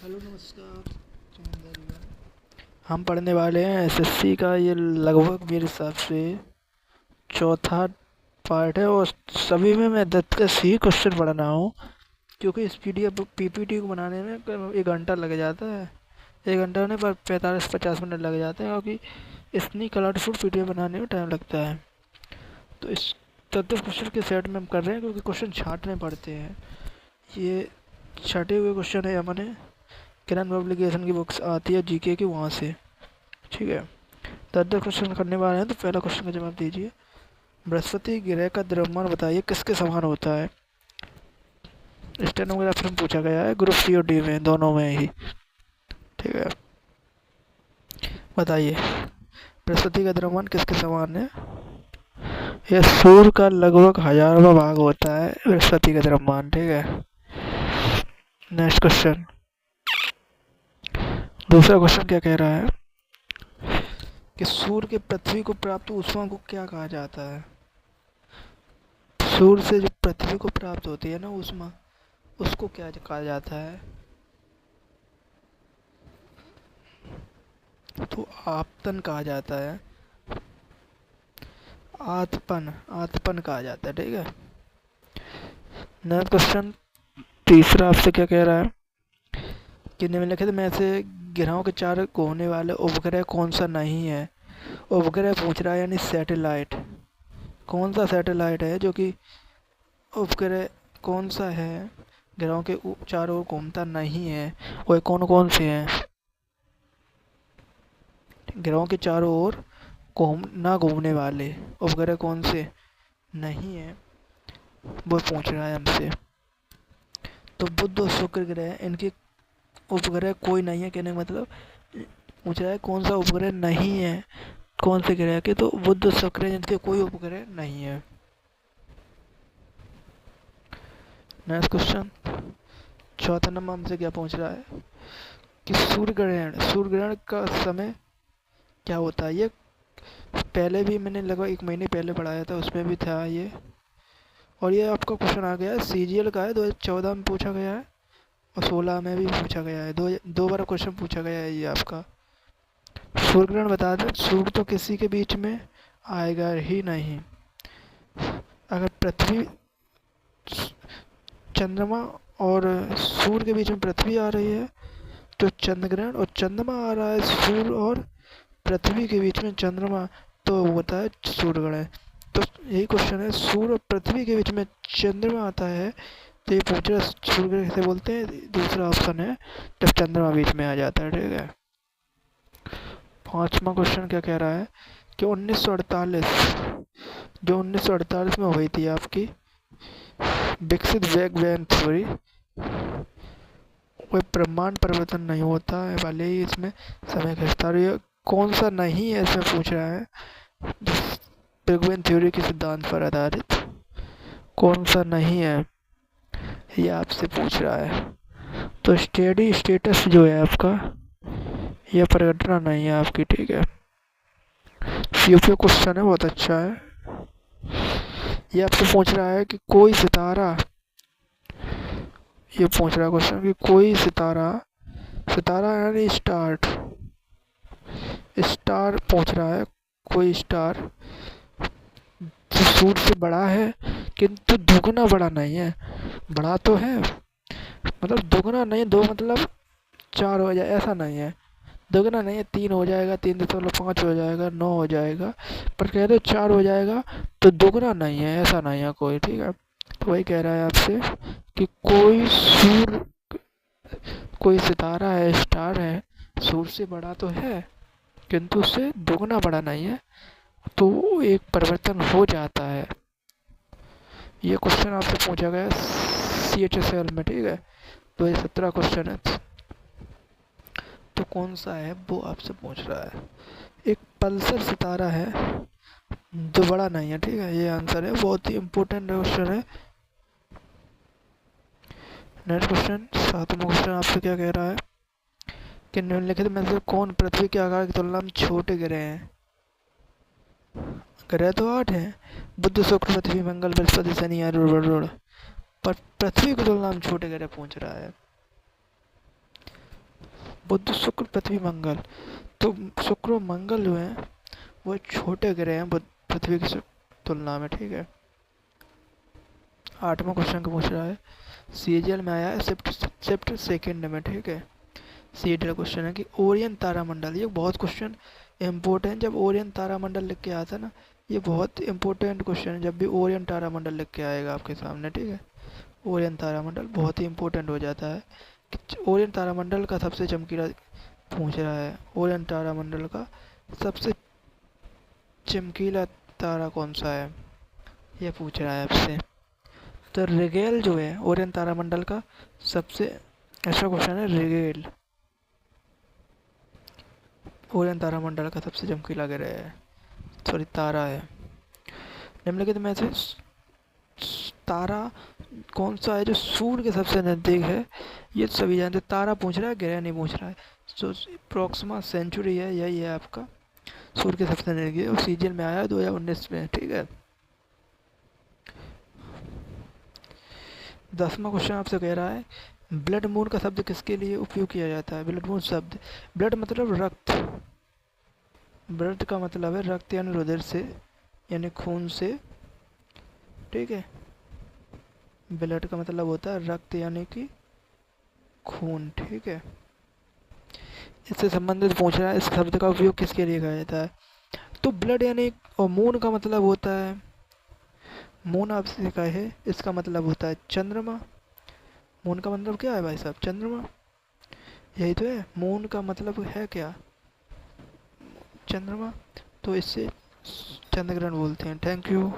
Hello नमस्कार चंदन। हम पढ़ने वाले हैं एसएससी का। ये लगभग मेरे हिसाब से चौथा पार्ट है और सभी में मैं 10 ही क्वेश्चन पढ़ रहा हूँ, क्योंकि इस पीडीएफ पीपीटी को बनाने में करीब 1 घंटा लग जाता है। 1 घंटा नहीं पर 45-50 मिनट लग जाते हैं, क्योंकि इतनी कलरफुल पीडीएफ बनाने में टाइम लगता है। तो इस 10 क्वेश्चन के सेट में हम कर रहे हैं, क्योंकि क्वेश्चन छांटने पड़ते हैं। ये छाटे हुए क्वेश्चन है हमारे किरण पब्लिकेशन की बुक्स आती है जीके की, वहाँ से। ठीक है, 10 क्वेश्चन करने वाले हैं। तो पहला क्वेश्चन का जवाब दीजिए। बृहस्पति ग्रह का द्रव्यमान बताइए किसके समान होता है। स्टेनोग्राफर में पूछा गया है, ग्रुप सी और डी में, दोनों में ही। ठीक है, बताइए बृहस्पति का द्रव्यमान किसके समान है। यह सूर्य का लगभग 1000वां भाग होता है बृहस्पति का द्रव्यमान। ठीक है, नेक्स्ट क्वेश्चन। दूसरा क्वेश्चन क्या कह रहा है कि सूर्य के पृथ्वी को प्राप्त ऊष्मा को क्या कहा जाता है। सूर्य से जो पृथ्वी को प्राप्त होती है ना ऊष्मा, उसको क्या कहा जाता है। तो आपतन कहा जाता है, आतपन आतपन कहा जाता है। ठीक है, नेक्स्ट क्वेश्चन। तीसरा आपसे क्या कह रहा है कि निम्नलिखित में से ग्रहों के चार घूमने वाले उपग्रह कौन सा नहीं है। उपग्रह पूछ रहा है, यानी सैटेलाइट। कौन सा सैटेलाइट है जो कि उपग्रह कौन सा है ग्रहों के चारों ओर घूमता नहीं है। वह कौन कौन से हैं। ग्रहों के चारों ओर घूमने वाले उपग्रह कौन से नहीं है, वो पूछ रहा है हमसे। तो बुध और शुक्र ग्रह, इनके उपग्रह कोई नहीं है, कहने का मतलब पूछ रहा है कौन सा उपग्रह नहीं है, कौन से ग्रह के। तो बुध और शुक्र, इनके कोई उपग्रह नहीं है। Next question. चौथा नंबर हमसे क्या पूछ रहा है कि सूर्य ग्रहण का समय क्या होता है। ये पहले भी मैंने लगभग 1 महीने पहले पढ़ाया था, उसमें भी था ये। और ये आपका क्वेश्चन आ गया है सीजीएल का है, 2014 में पूछा गया है और 16 में भी पूछा गया है। दो बार क्वेश्चन पूछा गया है ये आपका। सूर्य ग्रहण बता दें, सूर्य तो किसी के बीच में आएगा ही नहीं। अगर पृथ्वी, चंद्रमा और सूर्य के बीच में पृथ्वी आ रही है तो चंद्र ग्रहण, और चंद्रमा आ रहा है सूर्य और पृथ्वी के बीच में चंद्रमा, तो होता है सूर्य ग्रहण। तो यही क्वेश्चन है, सूर्य और पृथ्वी के बीच में चंद्रमा आता है तो ये पूछ रहा है सूर्य ग्रहण कैसे बोलते हैं। दूसरा ऑप्शन है जब चंद्रमा बीच में आ जाता है। ठीक है, पांचवा क्वेश्चन क्या कह रहा है कि 1948 जो 1948 में हुई थी आपकी विकसित बिग बैंग थ्योरी, कोई ब्रह्मांड परिवर्तन नहीं होता है, भले ही इसमें समय का विस्तार। ये कौन सा नहीं है इसमें पूछ रहा है, बिग बैंग थ्योरी के सिद्धांत पर आधारित कौन सा नहीं है, ये आपसे पूछ रहा है। तो स्टेडी स्टेटस जो है आपका, यह परिघटना नहीं है आपकी। ठीक है, सीओपी क्वेश्चन है, बहुत अच्छा है। ये आपसे पूछ रहा है कि कोई सितारा, ये पूछ रहा है क्वेश्चन कि कोई सितारा, सितारा यानी स्टार पूछ रहा है, कोई स्टार जो सूर्य से बड़ा है किंतु दुगना बड़ा नहीं है। बड़ा तो है, मतलब दुगना नहीं, दो मतलब 4 हो जाए ऐसा नहीं है। दुगना नहीं है, 3 हो जाएगा, 3.5 हो जाएगा, 9 हो जाएगा, पर कह दो 4 हो जाएगा तो दुगना नहीं है, ऐसा नहीं है कोई। ठीक है, तो वही कह रहा है आपसे कि कोई सितारा है, स्टार है, सूर्य से बड़ा तो है किंतु उससे दुगना बड़ा नहीं है, तो एक परिवर्तन हो जाता है। ये क्वेश्चन आपसे पूछा गया CHSL में। ठीक है, 2017 क्वेश्चन है। तो कौन सा है वो आपसे पूछ रहा है। एक पल्सर सितारा है जो बड़ा नहीं है। ठीक है, ये आंसर है, बहुत ही इम्पोर्टेंट क्वेश्चन है। नेक्स्ट क्वेश्चन, 7वां क्वेश्चन आपसे क्या कह रहा है कि निम्नलिखित में से कौन पृथ्वी के आकार की तुलना में छोटे ग्रह हैं। ग्रह तो 8 हैं, बुध शुक्र पृथ्वी मंगल बृहस्पति शनि अरुण, पर पृथ्वी की तुलना में छोटे ग्रह पूछ रहा है। बुध, शुक्र, पृथ्वी, मंगल। तो शुक्र और मंगल जो हैं वो छोटे ग्रह हैं पृथ्वी की तुलना में, ठीक है। 8वां क्वेश्चन का पूछ रहा है, सीरियल में आया है शिफ्ट सेकेंड में, ठीक है। सीरियल क्वेश्चन है कि ओरियन तारामंडल, ये बहुत क्वेश्चन इम्पोर्टेंट, जब ओरियन तारामंडल लिख के आता है ना, ये बहुत इंपॉर्टेंट क्वेश्चन है जब भी ओरियन तारामंडल लिख के आएगा आपके सामने, ठीक है। ओरियन तारामंडल बहुत ही इंपॉर्टेंट हो जाता है कि ओरियन तारामंडल का सबसे चमकीला पूछ रहा है, ओरियन तारामंडल का सबसे चमकीला तारा कौन सा है, ये पूछ रहा है आपसे। तो रिगेल जो है ओरियन तारामंडल का सबसे ऐसा क्वेश्चन है, रिगेल ओरियन तारामंडल का सबसे चमकीला ग्रह है, सॉरी तारा है। निम्नलिखित में से तारा कौन सा है जो सूर्य के सबसे नज़दीक है, ये तो सभी जानते हैं। तारा पूछ रहा है, ग्रह नहीं पूछ रहा है। तो प्रोक्सिमा सेंचुरी है, यही है आपका सूर्य के सबसे नज़दीक, और सीजन में आया 2019 में, ठीक है। 10वां क्वेश्चन आपसे कह रहा है, ब्लड मून का शब्द किसके लिए उपयोग किया जाता है। ब्लड मून शब्द, ब्लड मतलब रक्त, ब्लड का मतलब है रक्त यानी रुधिर से, यानी खून से, ठीक है। ब्लड का मतलब होता है रक्त यानी कि खून, ठीक है। इससे संबंधित पूछ रहा है, इस शब्द का उपयोग किसके लिए किया जाता है। तो ब्लड यानी, और मून का मतलब होता है, मून आपसे कहे इसका मतलब होता है चंद्रमा। मून का मतलब क्या है भाई साहब, चंद्रमा, यही तो है। मून का मतलब है क्या, चंद्रमा। तो इससे चंद्रग्रहण बोलते हैं। Thank you.